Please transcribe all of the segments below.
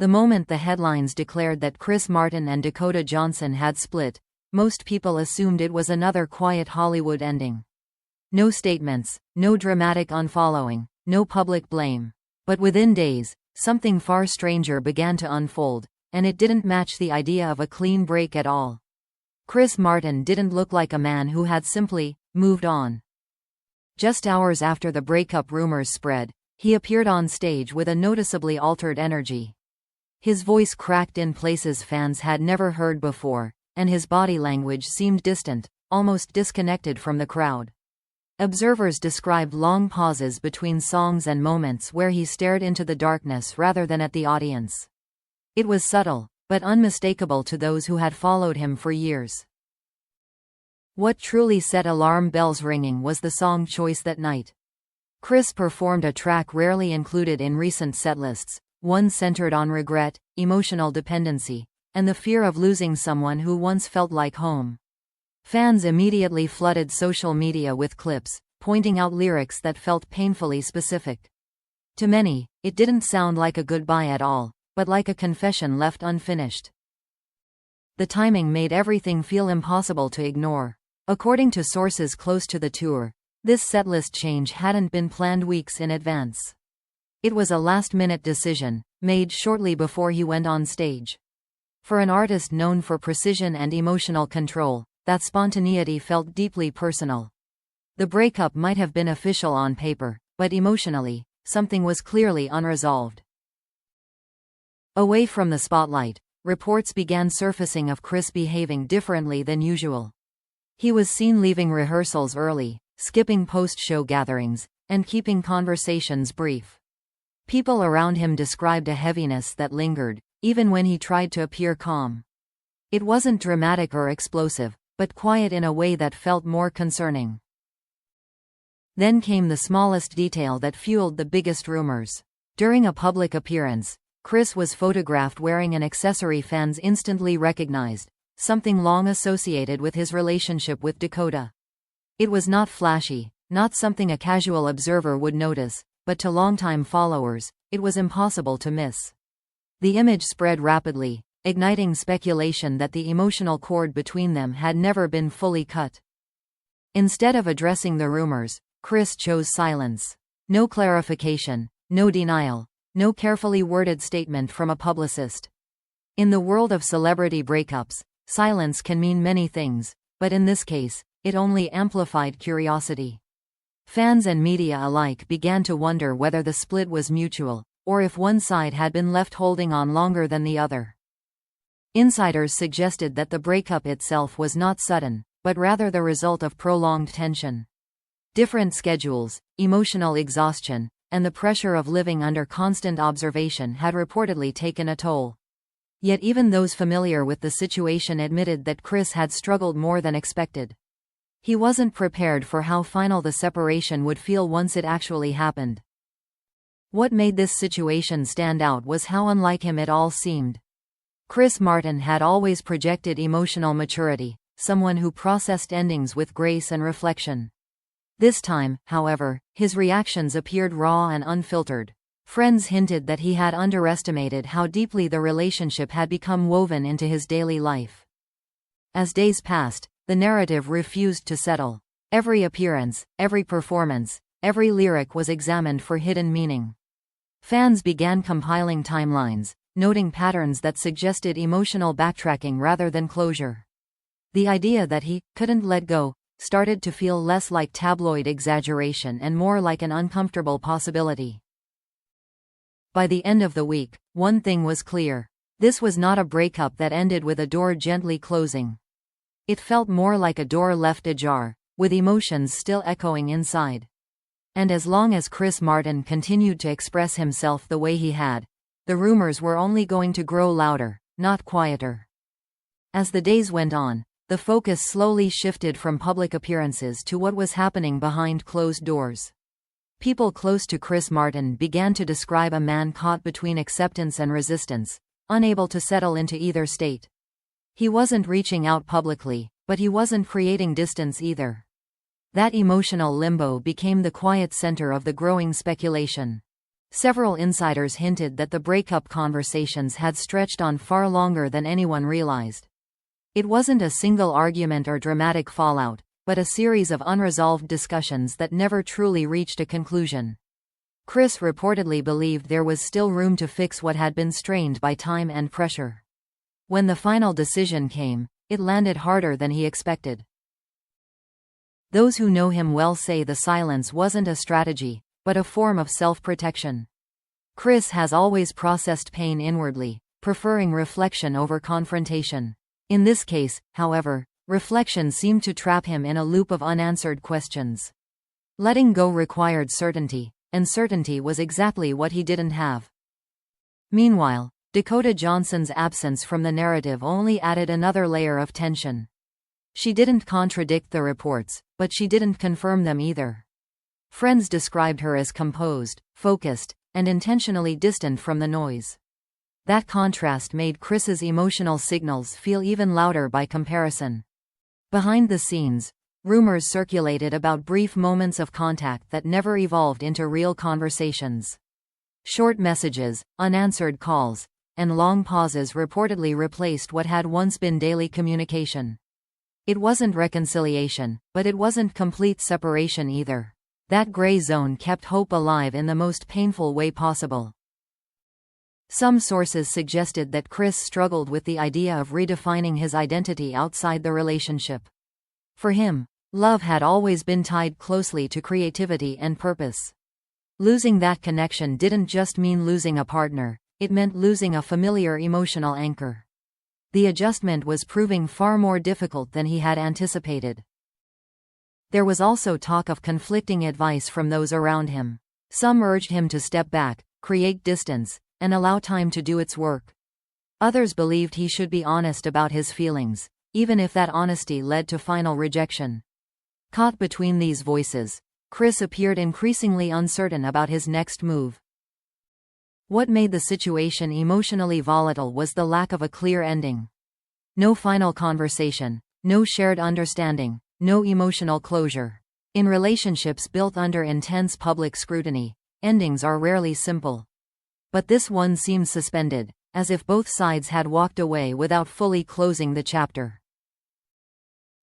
The moment the headlines declared that Chris Martin and Dakota Johnson had split, most people assumed it was another quiet Hollywood ending. No statements, no dramatic unfollowing, no public blame. But within days, something far stranger began to unfold, and it didn't match the idea of a clean break at all. Chris Martin didn't look like a man who had simply moved on. Just hours after the breakup rumors spread, he appeared on stage with a noticeably altered energy. His voice cracked in places fans had never heard before, and his body language seemed distant, almost disconnected from the crowd. Observers described long pauses between songs and moments where he stared into the darkness rather than at the audience. It was subtle, but unmistakable to those who had followed him for years. What truly set alarm bells ringing was the song choice that night. Chris performed a track rarely included in recent setlists, one centered on regret, emotional dependency, and the fear of losing someone who once felt like home. Fans immediately flooded social media with clips, pointing out lyrics that felt painfully specific. To many, it didn't sound like a goodbye at all, but like a confession left unfinished. The timing made everything feel impossible to ignore. According to sources close to the tour, this setlist change hadn't been planned weeks in advance. It was a last-minute decision, made shortly before he went on stage. For an artist known for precision and emotional control, that spontaneity felt deeply personal. The breakup might have been official on paper, but emotionally, something was clearly unresolved. Away from the spotlight, reports began surfacing of Chris behaving differently than usual. He was seen leaving rehearsals early, skipping post-show gatherings, and keeping conversations brief. People around him described a heaviness that lingered, even when he tried to appear calm. It wasn't dramatic or explosive, but quiet in a way that felt more concerning. Then came the smallest detail that fueled the biggest rumors. During a public appearance, Chris was photographed wearing an accessory fans instantly recognized, something long associated with his relationship with Dakota. It was not flashy, not something a casual observer would notice, but to longtime followers, it was impossible to miss. The image spread rapidly, igniting speculation that the emotional cord between them had never been fully cut. Instead of addressing the rumors, Chris chose silence. No clarification, no denial, no carefully worded statement from a publicist. In the world of celebrity breakups, silence can mean many things, but in this case, it only amplified curiosity. Fans and media alike began to wonder whether the split was mutual, or if one side had been left holding on longer than the other. Insiders suggested that the breakup itself was not sudden, but rather the result of prolonged tension. Different schedules, emotional exhaustion, and the pressure of living under constant observation had reportedly taken a toll. Yet even those familiar with the situation admitted that Chris had struggled more than expected. He wasn't prepared for how final the separation would feel once it actually happened. What made this situation stand out was how unlike him it all seemed. Chris Martin had always projected emotional maturity, someone who processed endings with grace and reflection. This time, however, his reactions appeared raw and unfiltered. Friends hinted that he had underestimated how deeply the relationship had become woven into his daily life. As days passed, the narrative refused to settle. Every appearance, every performance, every lyric was examined for hidden meaning. Fans began compiling timelines, noting patterns that suggested emotional backtracking rather than closure. The idea that he couldn't let go started to feel less like tabloid exaggeration and more like an uncomfortable possibility. By the end of the week, one thing was clear. This was not a breakup that ended with a door gently closing. It felt more like a door left ajar, with emotions still echoing inside. And as long as Chris Martin continued to express himself the way he had, the rumors were only going to grow louder, not quieter. As the days went on, the focus slowly shifted from public appearances to what was happening behind closed doors. People close to Chris Martin began to describe a man caught between acceptance and resistance, unable to settle into either state. He wasn't reaching out publicly, but he wasn't creating distance either. That emotional limbo became the quiet center of the growing speculation. Several insiders hinted that the breakup conversations had stretched on far longer than anyone realized. It wasn't a single argument or dramatic fallout, but a series of unresolved discussions that never truly reached a conclusion. Chris reportedly believed there was still room to fix what had been strained by time and pressure. When the final decision came, it landed harder than he expected. Those who know him well say the silence wasn't a strategy, but a form of self-protection. Chris has always processed pain inwardly, preferring reflection over confrontation. In this case, however, reflection seemed to trap him in a loop of unanswered questions. Letting go required certainty, and certainty was exactly what he didn't have. Meanwhile, Dakota Johnson's absence from the narrative only added another layer of tension. She didn't contradict the reports, but she didn't confirm them either. Friends described her as composed, focused, and intentionally distant from the noise. That contrast made Chris's emotional signals feel even louder by comparison. Behind the scenes, rumors circulated about brief moments of contact that never evolved into real conversations. Short messages, unanswered calls, and long pauses reportedly replaced what had once been daily communication. It wasn't reconciliation, but it wasn't complete separation either. That gray zone kept hope alive in the most painful way possible. Some sources suggested that Chris struggled with the idea of redefining his identity outside the relationship. For him, love had always been tied closely to creativity and purpose. Losing that connection didn't just mean losing a partner, it meant losing a familiar emotional anchor. The adjustment was proving far more difficult than he had anticipated. There was also talk of conflicting advice from those around him. Some urged him to step back, create distance, and allow time to do its work. Others believed he should be honest about his feelings, even if that honesty led to final rejection. Caught between these voices, Chris appeared increasingly uncertain about his next move. What made the situation emotionally volatile was the lack of a clear ending. No final conversation, no shared understanding, no emotional closure. In relationships built under intense public scrutiny, endings are rarely simple. But this one seemed suspended, as if both sides had walked away without fully closing the chapter.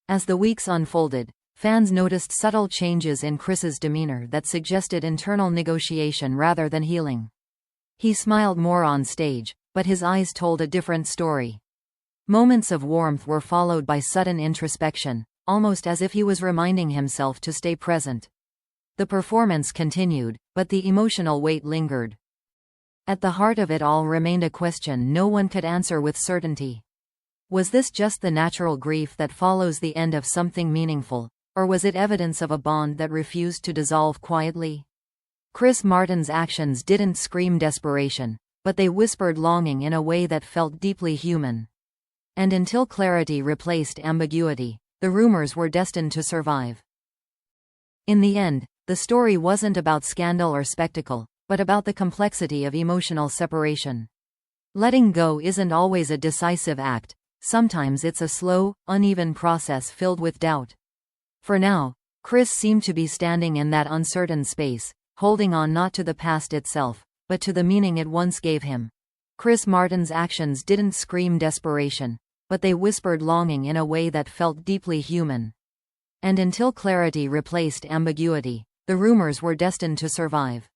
As the weeks unfolded, fans noticed subtle changes in Chris's demeanor that suggested internal negotiation rather than healing. He smiled more on stage, but his eyes told a different story. Moments of warmth were followed by sudden introspection, almost as if he was reminding himself to stay present. The performance continued, but the emotional weight lingered. At the heart of it all remained a question no one could answer with certainty. Was this just the natural grief that follows the end of something meaningful, or was it evidence of a bond that refused to dissolve quietly? Chris Martin's actions didn't scream desperation, but they whispered longing in a way that felt deeply human. And until clarity replaced ambiguity, the rumors were destined to survive. In the end, the story wasn't about scandal or spectacle, but about the complexity of emotional separation. Letting go isn't always a decisive act, sometimes it's a slow, uneven process filled with doubt. For now, Chris seemed to be standing in that uncertain space, holding on not to the past itself, but to the meaning it once gave him. Chris Martin's actions didn't scream desperation, but they whispered longing in a way that felt deeply human. And until clarity replaced ambiguity, the rumors were destined to survive.